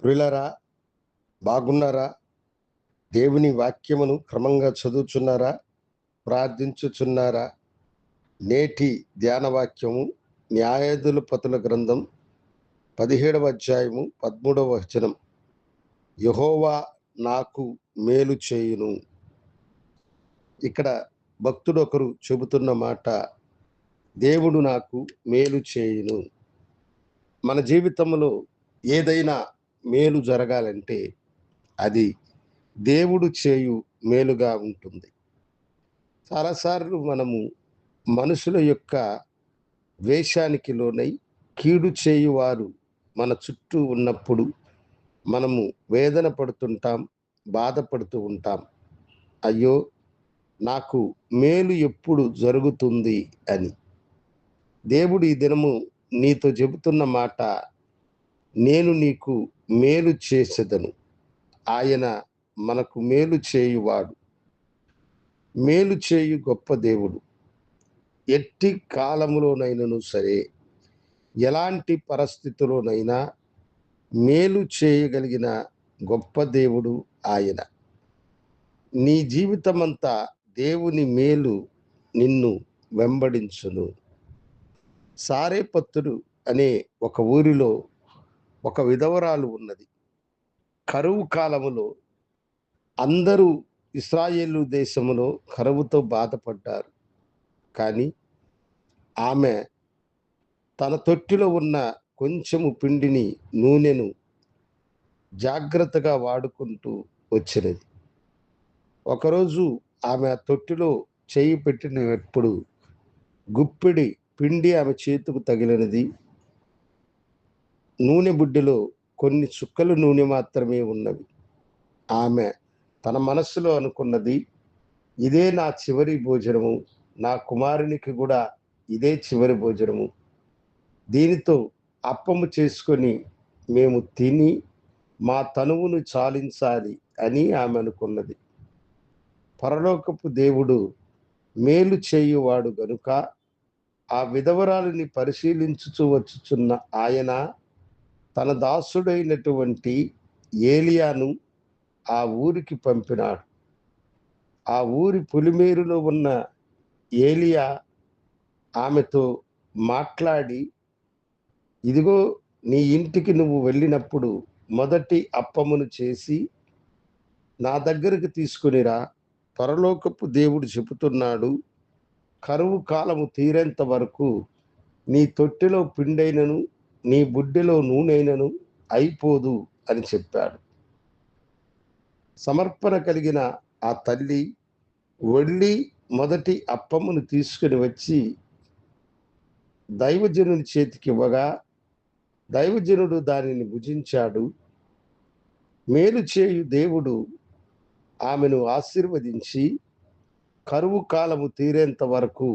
ప్రియులారా, బాగున్నారా? దేవుని వాక్యమును క్రమంగా చదువుచున్నారా? ప్రార్థించుచున్నారా? నేటి ధ్యాన వాక్యము న్యాయాధిపతుల గ్రంథం 17వ అధ్యాయము 13వ వచనం. యెహోవా నాకు మేలు చేయును. ఇక్కడ భక్తుడు ఒకరు చెబుతున్న మాట, దేవుడు నాకు మేలు చేయును. మన జీవితంలో ఏదైనా మేలు జరగాలంటే అది దేవుడు చేయు మేలుగా ఉంటుంది. చాలాసార్లు మనము మనుషుల యొక్క వేషానికి లోనై కీడు చేయువారు మన చుట్టూ ఉన్నప్పుడు మనము వేదన పడుతుంటాం, బాధపడుతూ ఉంటాం. అయ్యో, నాకు మేలు ఎప్పుడు జరుగుతుంది అని. దేవుడు ఈ దినము నీతో చెబుతున్న మాట, నేను నీకు మేలు చేసేదను. ఆయన మనకు మేలు చేయువాడు. మేలు చేయు గొప్ప దేవుడు. ఎట్టి కాలములోనైనను సరే, ఎలాంటి పరిస్థితిలోనైనా మేలు చేయగలిగిన గొప్ప దేవుడు ఆయన. నీ జీవితమంతా దేవుని మేలు నిన్ను వెంబడించును. సారేపత్తుడు అనే ఒక ఊరిలో ఒక విధవరాలు ఉన్నది. కరువు కాలములో అందరూ ఇశ్రాయేలు దేశములో కరువుతో బాధపడ్డారు. కానీ ఆమె తన తొట్టిలో ఉన్న కొంచెము పిండిని, నూనెను జాగ్రత్తగా వాడుకుంటూ వచ్చినది. ఒకరోజు ఆమె తొట్టిలో చేయి పెట్టినప్పుడు గుప్పిడి పిండి ఆమె చేతికి తగిలినది. నూనె బుడ్డిలో కొన్ని చుక్కలు నూనె మాత్రమే ఉన్నవి. ఆమె తన మనస్సులో అనుకున్నది, ఇదే నా చివరి భోజనము, నా కుమారునికి కూడా ఇదే చివరి భోజనము. దీనితో అప్పము చేసుకొని మేము తిని మా తనువును చాలించాలి అని ఆమె అనుకున్నది. పరలోకపు దేవుడు మేలు చేయువాడు గనుక ఆ విధవరాలిని పరిశీలించుచు వచ్చుచున్న ఆయన తన దాసుడైనటువంటి ఏలియాను ఆ ఊరికి పంపినాడు. ఆ ఊరి పొలిమేరులో ఉన్న ఏలియా ఆమెతో మాట్లాడి, ఇదిగో, నీ ఇంటికి నువ్వు వెళ్ళినప్పుడు మొదటి అప్పమును చేసి నా దగ్గరకు తీసుకునిరా. పరలోకపు దేవుడు చెబుతున్నాడు, కరువు కాలము తీరేంత వరకు నీ తొట్టెలో పిండైనను నీ బుడ్డెలో నూనెైనను అయిపోదు అని చెప్పాడు. సమర్పణ కలిగిన ఆ తల్లి వెళ్ళి మొదటి అప్పమును తీసుకుని వచ్చి దైవజనుని చేతికి ఇవ్వగా దైవజనుడు దానిని భుజించాడు. మేలు చేయు దేవుడు ఆమెను ఆశీర్వదించి కరువు కాలము తీరేంత వరకు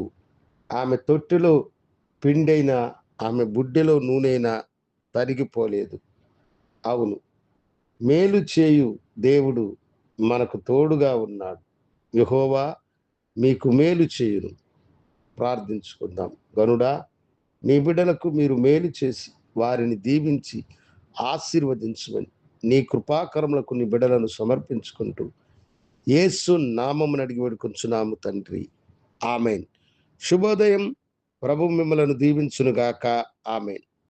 ఆమె తొట్టిలో పిండైన ఆమె బుడ్డెలో నూనెైనా తరిగిపోలేదు. అవును, మేలు చేయు దేవుడు మనకు తోడుగా ఉన్నాడు. యెహోవా మీకు మేలు చేయును. ప్రార్థించుకుందాం. గనుడా, నీ బిడ్డలకు మీరు మేలు చేసి వారిని దీవించి ఆశీర్వదించమని నీ కృపాకరములకు నీ బిడ్డలను సమర్పించుకుంటూ యేసు నామమున అడిగి వేడుకొంచున్నాము తండ్రి. ఆమెన్. శుభోదయం. ప్రభు మిమ్మలను దీవించునుగాక. ఆమెన్.